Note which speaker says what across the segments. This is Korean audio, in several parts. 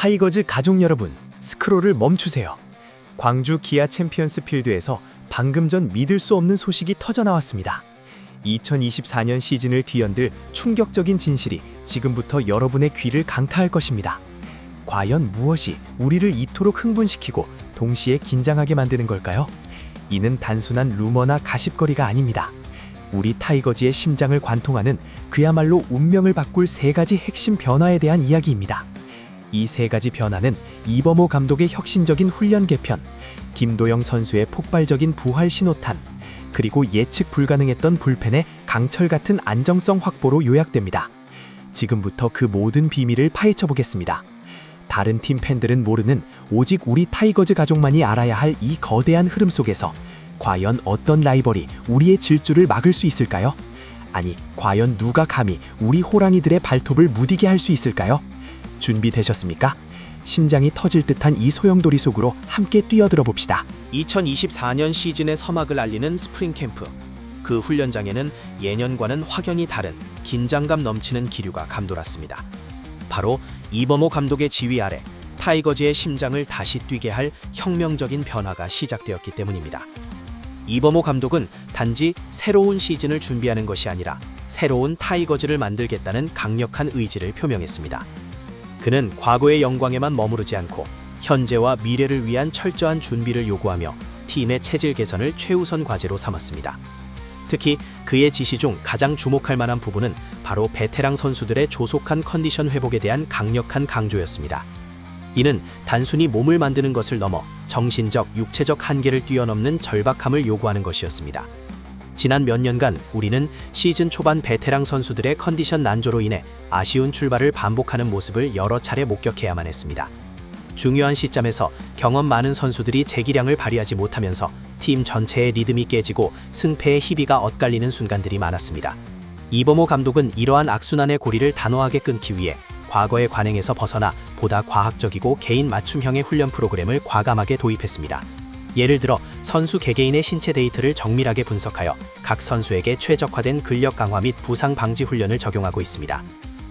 Speaker 1: 타이거즈 가족 여러분, 스크롤을 멈추세요. 광주 기아 챔피언스 필드에서 방금 전 믿을 수 없는 소식이 터져 나왔습니다. 2024년 시즌을 뒤흔들 충격적인 진실이 지금부터 여러분의 귀를 강타할 것입니다. 과연 무엇이 우리를 이토록 흥분시키고 동시에 긴장하게 만드는 걸까요? 이는 단순한 루머나 가십거리가 아닙니다. 우리 타이거즈의 심장을 관통하는 그야말로 운명을 바꿀 세 가지 핵심 변화에 대한 이야기입니다. 이 세 가지 변화는 이범호 감독의 혁신적인 훈련 개편, 김도영 선수의 폭발적인 부활 신호탄, 그리고 예측 불가능했던 불펜의 강철 같은 안정성 확보로 요약됩니다. 지금부터 그 모든 비밀을 파헤쳐 보겠습니다. 다른 팀 팬들은 모르는 오직 우리 타이거즈 가족만이 알아야 할 이 거대한 흐름 속에서 과연 어떤 라이벌이 우리의 질주를 막을 수 있을까요? 아니, 과연 누가 감히 우리 호랑이들의 발톱을 무디게 할 수 있을까요? 준비되셨습니까? 심장이 터질 듯한 이 소용돌이 속으로 함께 뛰어들어 봅시다.
Speaker 2: 2024년 시즌의 서막을 알리는 스프링 캠프. 그 훈련장에는 예년과는 확연히 다른 긴장감 넘치는 기류가 감돌았습니다. 바로 이범호 감독의 지휘 아래 타이거즈의 심장을 다시 뛰게 할 혁명적인 변화가 시작되었기 때문입니다. 이범호 감독은 단지 새로운 시즌을 준비하는 것이 아니라 새로운 타이거즈를 만들겠다는 강력한 의지를 표명했습니다. 그는 과거의 영광에만 머무르지 않고 현재와 미래를 위한 철저한 준비를 요구하며 팀의 체질 개선을 최우선 과제로 삼았습니다. 특히 그의 지시 중 가장 주목할 만한 부분은 바로 베테랑 선수들의 조속한 컨디션 회복에 대한 강력한 강조였습니다. 이는 단순히 몸을 만드는 것을 넘어 정신적, 육체적 한계를 뛰어넘는 절박함을 요구하는 것이었습니다. 지난 몇 년간 우리는 시즌 초반 베테랑 선수들의 컨디션 난조로 인해 아쉬운 출발을 반복하는 모습을 여러 차례 목격해야만 했습니다. 중요한 시점에서 경험 많은 선수들이 재기량을 발휘하지 못하면서 팀 전체의 리듬이 깨지고 승패의 희비가 엇갈리는 순간들이 많았습니다. 이범호 감독은 이러한 악순환의 고리를 단호하게 끊기 위해 과거의 관행에서 벗어나 보다 과학적이고 개인 맞춤형의 훈련 프로그램을 과감하게 도입했습니다. 예를 들어 선수 개개인의 신체 데이터를 정밀하게 분석하여 각 선수에게 최적화된 근력 강화 및 부상 방지 훈련을 적용하고 있습니다.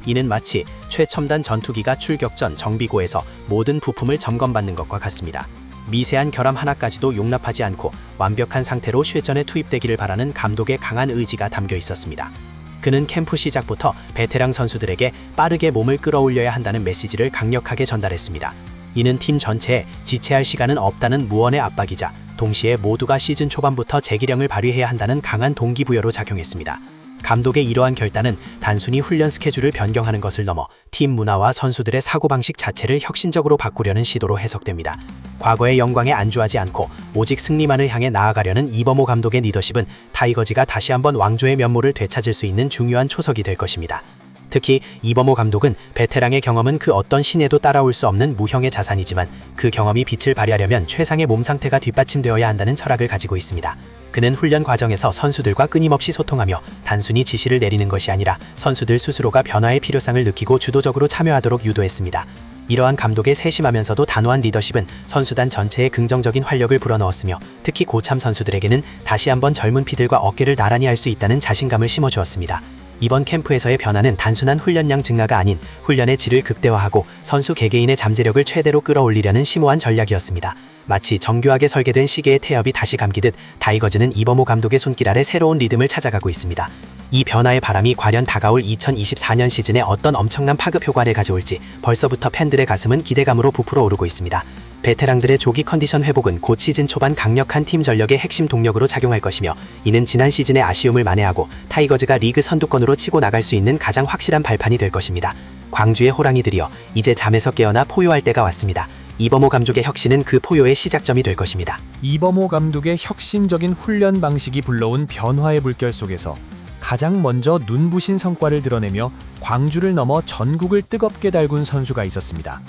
Speaker 2: 이는 마치 최첨단 전투기가 출격 전 정비고에서 모든 부품을 점검받는 것과 같습니다. 미세한 결함 하나까지도 용납하지 않고 완벽한 상태로 쉐전에 투입되기를 바라는 감독의 강한 의지가 담겨 있었습니다. 그는 캠프 시작부터 베테랑 선수들에게 빠르게 몸을 끌어올려야 한다는 메시지를 강력하게 전달했습니다. 이는 팀 전체에 지체할 시간은 없다는 무언의 압박이자 동시에 모두가 시즌 초반부터 재기량을 발휘해야 한다는 강한 동기부여로 작용했습니다. 감독의 이러한 결단은 단순히 훈련 스케줄을 변경하는 것을 넘어 팀 문화와 선수들의 사고방식 자체를 혁신적으로 바꾸려는 시도로 해석됩니다. 과거의 영광에 안주하지 않고 오직 승리만을 향해 나아가려는 이범호 감독의 리더십은 타이거즈가 다시 한번 왕조의 면모를 되찾을 수 있는 중요한 초석이 될 것입니다. 특히 이범호 감독은 베테랑의 경험은 그 어떤 신에도 따라올 수 없는 무형의 자산이지만 그 경험이 빛을 발휘하려면 최상의 몸 상태가 뒷받침되어야 한다는 철학을 가지고 있습니다. 그는 훈련 과정에서 선수들과 끊임없이 소통하며 단순히 지시를 내리는 것이 아니라 선수들 스스로가 변화의 필요성을 느끼고 주도적으로 참여하도록 유도했습니다. 이러한 감독의 세심하면서도 단호한 리더십은 선수단 전체에 긍정적인 활력을 불어넣었으며 특히 고참 선수들에게는 다시 한번 젊은 피들과 어깨를 나란히 할 수 있다는 자신감을 심어주었습니다. 이번 캠프에서의 변화는 단순한 훈련량 증가가 아닌 훈련의 질을 극대화하고 선수 개개인의 잠재력을 최대로 끌어올리려는 심오한 전략이었습니다. 마치 정교하게 설계된 시계의 태엽이 다시 감기듯 타이거즈는 이범호 감독의 손길 아래 새로운 리듬을 찾아가고 있습니다. 이 변화의 바람이 과연 다가올 2024년 시즌에 어떤 엄청난 파급 효과를 가져올지 벌써부터 팬들의 가슴은 기대감으로 부풀어 오르고 있습니다. 베테랑들의 조기 컨디션 회복은 곧 시즌 초반 강력한 팀 전력의 핵심 동력으로 작용할 것이며 이는 지난 시즌의 아쉬움을 만회하고 타이거즈가 리그 선두권으로 치고 나갈 수 있는 가장 확실한 발판이 될 것입니다. 광주의 호랑이들이여, 이제 잠에서 깨어나 포효할 때가 왔습니다. 이범호 감독의 혁신은 그 포효의 시작점이 될 것입니다.
Speaker 1: 이범호 감독의 혁신적인 훈련 방식이 불러온 변화의 물결 속에서 가장 먼저 눈부신 성과를 드러내며 광주를 넘어 전국을 뜨겁게 달군 선수가 있었습니다.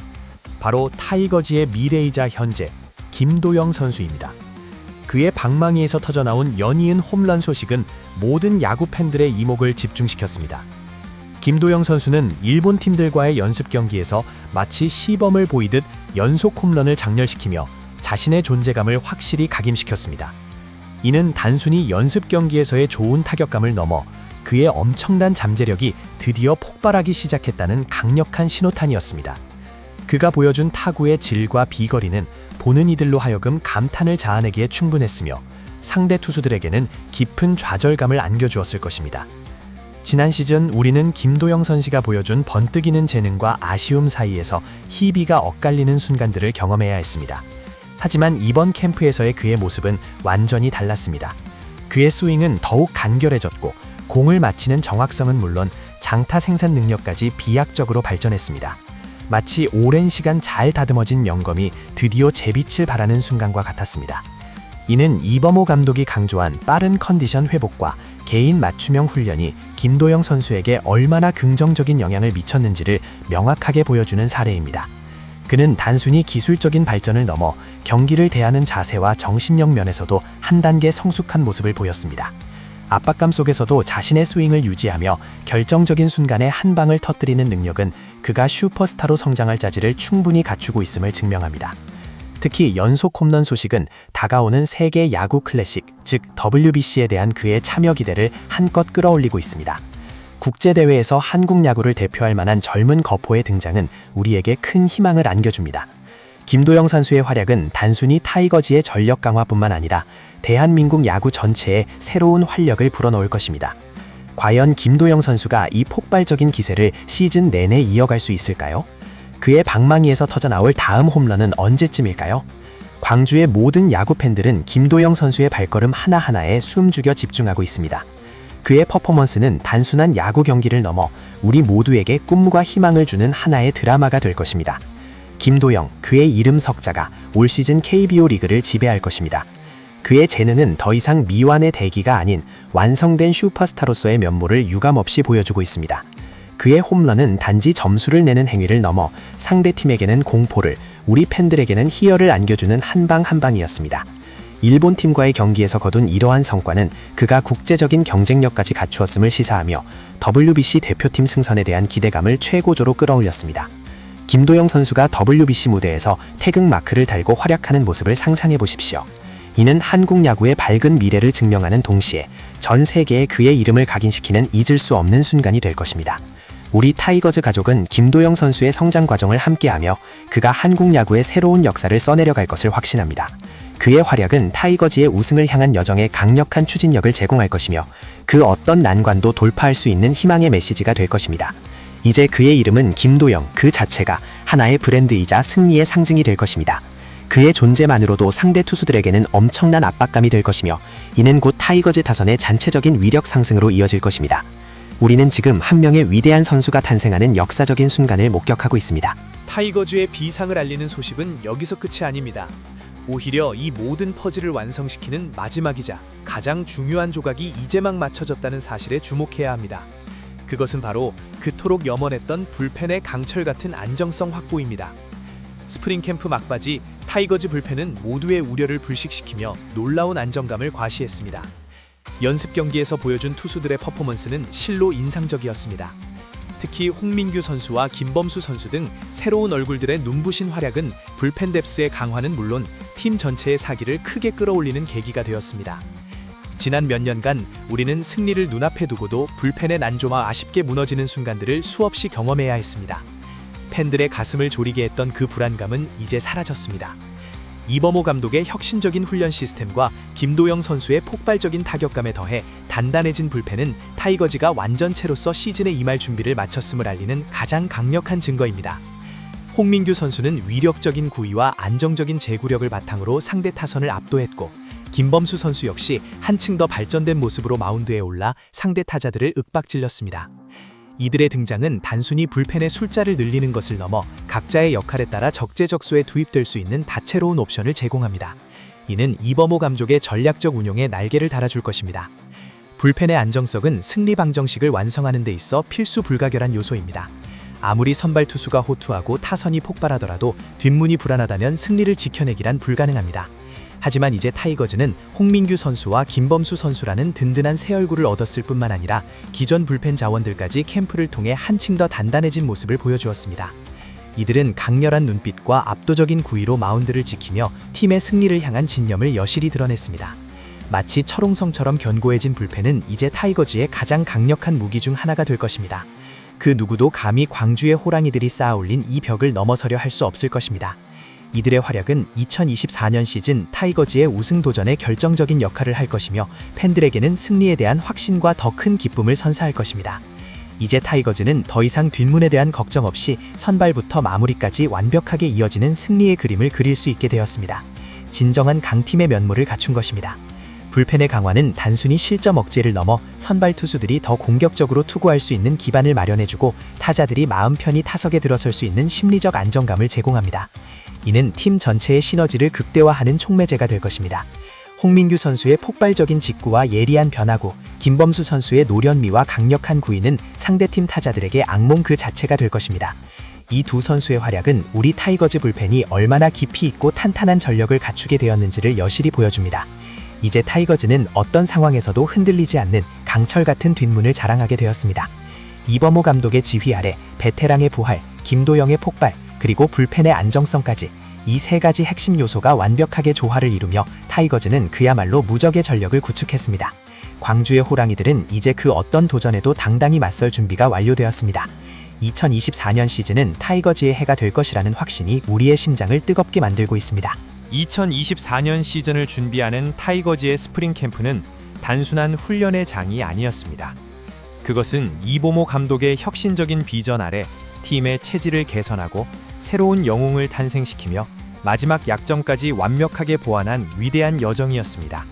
Speaker 1: 바로 타이거즈의 미래이자 현재, 김도영 선수입니다. 그의 방망이에서 터져나온 연이은 홈런 소식은 모든 야구 팬들의 이목을 집중시켰습니다. 김도영 선수는 일본 팀들과의 연습 경기에서 마치 시범을 보이듯 연속 홈런을 장렬시키며 자신의 존재감을 확실히 각인시켰습니다. 이는 단순히 연습 경기에서의 좋은 타격감을 넘어 그의 엄청난 잠재력이 드디어 폭발하기 시작했다는 강력한 신호탄이었습니다.
Speaker 3: 그가 보여준 타구의 질과 비거리는 보는 이들로 하여금 감탄을 자아내기에 충분했으며 상대 투수들에게는 깊은 좌절감을 안겨주었을 것입니다. 지난 시즌 우리는 김도영 선수가 보여준 번뜩이는 재능과 아쉬움 사이에서 희비가 엇갈리는 순간들을 경험해야 했습니다. 하지만 이번 캠프에서의 그의 모습은 완전히 달랐습니다. 그의 스윙은 더욱 간결해졌고 공을 맞히는 정확성은 물론 장타 생산 능력까지 비약적으로 발전했습니다. 마치 오랜 시간 잘 다듬어진 영검이 드디어 재빛을 발하는 순간과 같았습니다. 이는 이범호 감독이 강조한 빠른 컨디션 회복과 개인 맞춤형 훈련이 김도영 선수에게 얼마나 긍정적인 영향을 미쳤는지를 명확하게 보여주는 사례입니다. 그는 단순히 기술적인 발전을 넘어 경기를 대하는 자세와 정신력 면에서도 한 단계 성숙한 모습을 보였습니다. 압박감 속에서도 자신의 스윙을 유지하며 결정적인 순간에 한 방을 터뜨리는 능력은 그가 슈퍼스타로 성장할 자질을 충분히 갖추고 있음을 증명합니다. 특히 연속 홈런 소식은 다가오는 세계 야구 클래식, 즉 WBC에 대한 그의 참여 기대를 한껏 끌어올리고 있습니다. 국제대회에서 한국 야구를 대표할 만한 젊은 거포의 등장은 우리에게 큰 희망을 안겨줍니다. 김도영 선수의 활약은 단순히 타이거즈의 전력 강화뿐만 아니라 대한민국 야구 전체에 새로운 활력을 불어넣을 것입니다. 과연 김도영 선수가 이 폭발적인 기세를 시즌 내내 이어갈 수 있을까요? 그의 방망이에서 터져나올 다음 홈런은 언제쯤일까요? 광주의 모든 야구 팬들은 김도영 선수의 발걸음 하나하나에 숨죽여 집중하고 있습니다. 그의 퍼포먼스는 단순한 야구 경기를 넘어 우리 모두에게 꿈과 희망을 주는 하나의 드라마가 될 것입니다. 김도영, 그의 이름 석자가 올 시즌 KBO 리그를 지배할 것입니다. 그의 재능은 더 이상 미완의 대기가 아닌 완성된 슈퍼스타로서의 면모를 유감없이 보여주고 있습니다. 그의 홈런은 단지 점수를 내는 행위를 넘어 상대팀에게는 공포를, 우리 팬들에게는 희열을 안겨주는 한 방 한 방이었습니다. 일본 팀과의 경기에서 거둔 이러한 성과는 그가 국제적인 경쟁력까지 갖추었음을 시사하며 WBC 대표팀 승선에 대한 기대감을 최고조로 끌어올렸습니다. 김도영 선수가 WBC 무대에서 태극 마크를 달고 활약하는 모습을 상상해 보십시오. 이는 한국 야구의 밝은 미래를 증명하는 동시에 전 세계에 그의 이름을 각인시키는 잊을 수 없는 순간이 될 것입니다. 우리 타이거즈 가족은 김도영 선수의 성장 과정을 함께하며 그가 한국 야구의 새로운 역사를 써내려갈 것을 확신합니다. 그의 활약은 타이거즈의 우승을 향한 여정에 강력한 추진력을 제공할 것이며 그 어떤 난관도 돌파할 수 있는 희망의 메시지가 될 것입니다. 이제 그의 이름은 김도영 그 자체가 하나의 브랜드이자 승리의 상징이 될 것입니다. 그의 존재만으로도 상대 투수들에게는 엄청난 압박감이 될 것이며 이는 곧 타이거즈 타선의 전체적인 위력 상승으로 이어질 것입니다. 우리는 지금 한 명의 위대한 선수가 탄생하는 역사적인 순간을 목격하고 있습니다.
Speaker 1: 타이거즈의 비상을 알리는 소식은 여기서 끝이 아닙니다. 오히려 이 모든 퍼즐을 완성시키는 마지막이자 가장 중요한 조각이 이제 막 맞춰졌다는 사실에 주목해야 합니다. 그것은 바로 그토록 염원했던 불펜의 강철 같은 안정성 확보입니다. 스프링 캠프 막바지 타이거즈 불펜은 모두의 우려를 불식시키며 놀라운 안정감을 과시했습니다. 연습 경기에서 보여준 투수들의 퍼포먼스는 실로 인상적이었습니다. 특히 홍민규 선수와 김범수 선수 등 새로운 얼굴들의 눈부신 활약은 불펜 뎁스의 강화는 물론 팀 전체의 사기를 크게 끌어올리는 계기가 되었습니다. 지난 몇 년간 우리는 승리를 눈앞에 두고도 불펜의 난조와 아쉽게 무너지는 순간들을 수없이 경험해야 했습니다. 팬들의 가슴을 졸이게 했던 그 불안감은 이제 사라졌습니다. 이범호 감독의 혁신적인 훈련 시스템과 김도영 선수의 폭발적인 타격감에 더해 단단해진 불펜은 타이거즈가 완전체로서 시즌에 임할 준비를 마쳤음을 알리는 가장 강력한 증거입니다. 홍민규 선수는 위력적인 구위와 안정적인 제구력을 바탕으로 상대 타선을 압도했고 김범수 선수 역시 한층 더 발전된 모습으로 마운드에 올라 상대 타자들을 윽박질렀습니다. 이들의 등장은 단순히 불펜의 숫자를 늘리는 것을 넘어 각자의 역할에 따라 적재적소에 투입될 수 있는 다채로운 옵션을 제공합니다. 이는 이범호 감독의 전략적 운용에 날개를 달아줄 것입니다. 불펜의 안정성은 승리 방정식을 완성하는 데 있어 필수 불가결한 요소입니다. 아무리 선발 투수가 호투하고 타선이 폭발하더라도 뒷문이 불안하다면 승리를 지켜내기란 불가능합니다. 하지만 이제 타이거즈는 홍민규 선수와 김범수 선수라는 든든한 새 얼굴을 얻었을 뿐만 아니라 기존 불펜 자원들까지 캠프를 통해 한층 더 단단해진 모습을 보여주었습니다. 이들은 강렬한 눈빛과 압도적인 구위로 마운드를 지키며 팀의 승리를 향한 진념을 여실히 드러냈습니다. 마치 철옹성처럼 견고해진 불펜은 이제 타이거즈의 가장 강력한 무기 중 하나가 될 것입니다. 그 누구도 감히 광주의 호랑이들이 쌓아올린 이 벽을 넘어서려 할 수 없을 것입니다. 이들의 활약은 2024년 시즌 타이거즈의 우승 도전에 결정적인 역할을 할 것이며 팬들에게는 승리에 대한 확신과 더 큰 기쁨을 선사할 것입니다. 이제 타이거즈는 더 이상 뒷문에 대한 걱정 없이 선발부터 마무리까지 완벽하게 이어지는 승리의 그림을 그릴 수 있게 되었습니다. 진정한 강팀의 면모를 갖춘 것입니다. 불펜의 강화는 단순히 실점 억제를 넘어 선발 투수들이 더 공격적으로 투구할 수 있는 기반을 마련해주고 타자들이 마음 편히 타석에 들어설 수 있는 심리적 안정감을 제공합니다. 이는 팀 전체의 시너지를 극대화하는 촉매제가 될 것입니다. 홍민규 선수의 폭발적인 직구와 예리한 변화구, 김범수 선수의 노련미와 강력한 구위는 상대팀 타자들에게 악몽 그 자체가 될 것입니다. 이 두 선수의 활약은 우리 타이거즈 불펜이 얼마나 깊이 있고 탄탄한 전력을 갖추게 되었는지를 여실히 보여줍니다. 이제 타이거즈는 어떤 상황에서도 흔들리지 않는 강철 같은 뒷문을 자랑하게 되었습니다. 이범호 감독의 지휘 아래 베테랑의 부활, 김도영의 폭발, 그리고 불펜의 안정성까지 이 세 가지 핵심 요소가 완벽하게 조화를 이루며 타이거즈는 그야말로 무적의 전력을 구축했습니다. 광주의 호랑이들은 이제 그 어떤 도전에도 당당히 맞설 준비가 완료되었습니다. 2024년 시즌은 타이거즈의 해가 될 것이라는 확신이 우리의 심장을 뜨겁게 만들고 있습니다.
Speaker 3: 2024년 시즌을 준비하는 타이거즈의 스프링 캠프는 단순한 훈련의 장이 아니었습니다. 그것은 이보모 감독의 혁신적인 비전 아래 팀의 체질을 개선하고 새로운 영웅을 탄생시키며 마지막 약점까지 완벽하게 보완한 위대한 여정이었습니다.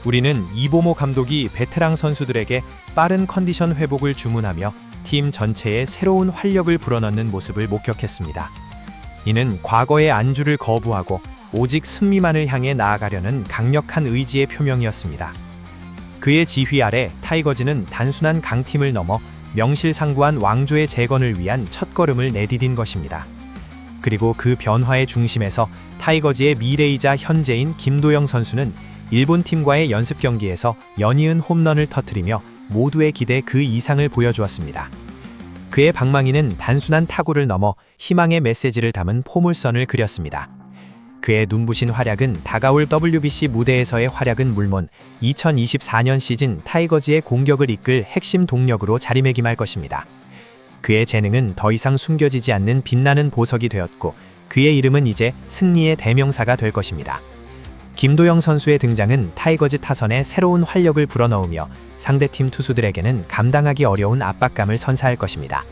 Speaker 3: 우리는 이보모 감독이 베테랑 선수들에게 빠른 컨디션 회복을 주문하며 팀 전체에 새로운 활력을 불어넣는 모습을 목격했습니다. 이는 과거의 안주를 거부하고 오직 승리만을 향해 나아가려는 강력한 의지의 표명이었습니다. 그의 지휘 아래 타이거즈는 단순한 강팀을 넘어 명실상부한 왕조의 재건을 위한 첫걸음을 내디딘 것입니다. 그리고 그 변화의 중심에서 타이거즈의 미래이자 현재인 김도영 선수는 일본 팀과의 연습 경기에서 연이은 홈런을 터뜨리며 모두의 기대 그 이상을 보여주었습니다. 그의 방망이는 단순한 타구를 넘어 희망의 메시지를 담은 포물선을 그렸습니다. 그의 눈부신 활약은 다가올 WBC 무대에서의 활약은 물론 2024년 시즌 타이거즈의 공격을 이끌 핵심 동력으로 자리매김할 것입니다. 그의 재능은 더 이상 숨겨지지 않는 빛나는 보석이 되었고 그의 이름은 이제 승리의 대명사가 될 것입니다. 김도영 선수의 등장은 타이거즈 타선에 새로운 활력을 불어넣으며 상대팀 투수들에게는 감당하기 어려운 압박감을 선사할 것입니다.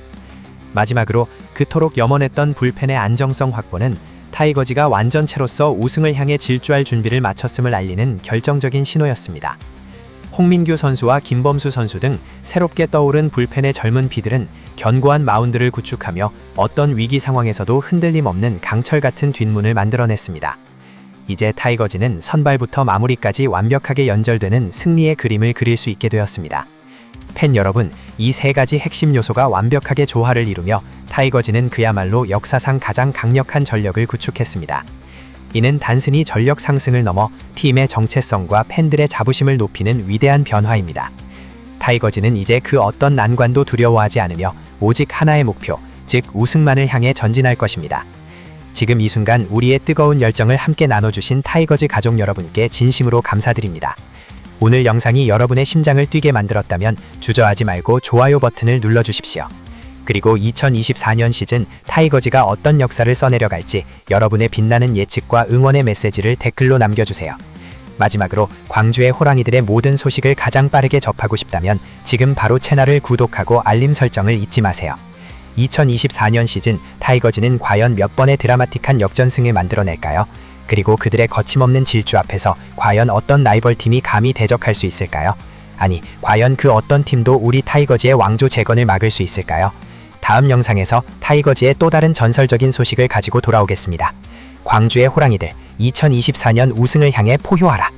Speaker 3: 마지막으로 그토록 염원했던 불펜의 안정성 확보는 타이거즈가 완전체로서 우승을 향해 질주할 준비를 마쳤음을 알리는 결정적인 신호였습니다. 홍민규 선수와 김범수 선수 등 새롭게 떠오른 불펜의 젊은 피들은 견고한 마운드를 구축하며 어떤 위기 상황에서도 흔들림 없는 강철 같은 뒷문을 만들어냈습니다. 이제 타이거즈는 선발부터 마무리까지 완벽하게 연결되는 승리의 그림을 그릴 수 있게 되었습니다. 팬 여러분, 이 세 가지 핵심 요소가 완벽하게 조화를 이루며 타이거즈는 그야말로 역사상 가장 강력한 전력을 구축했습니다. 이는 단순히 전력 상승을 넘어 팀의 정체성과 팬들의 자부심을 높이는 위대한 변화입니다. 타이거즈는 이제 그 어떤 난관도 두려워하지 않으며 오직 하나의 목표, 즉 우승만을 향해 전진할 것입니다. 지금 이 순간 우리의 뜨거운 열정을 함께 나눠주신 타이거즈 가족 여러분께 진심으로 감사드립니다. 오늘 영상이 여러분의 심장을 뛰게 만들었다면 주저하지 말고 좋아요 버튼을 눌러주십시오. 그리고 2024년 시즌 타이거즈가 어떤 역사를 써내려갈지 여러분의 빛나는 예측과 응원의 메시지를 댓글로 남겨주세요. 마지막으로 광주의 호랑이들의 모든 소식을 가장 빠르게 접하고 싶다면 지금 바로 채널을 구독하고 알림 설정을 잊지 마세요. 2024년 시즌 타이거즈는 과연 몇 번의 드라마틱한 역전승을 만들어낼까요? 그리고 그들의 거침없는 질주 앞에서 과연 어떤 라이벌 팀이 감히 대적할 수 있을까요? 아니, 과연 그 어떤 팀도 우리 타이거즈의 왕조 재건을 막을 수 있을까요? 다음 영상에서 타이거즈의 또 다른 전설적인 소식을 가지고 돌아오겠습니다. 광주의 호랑이들, 2024년 우승을 향해 포효하라.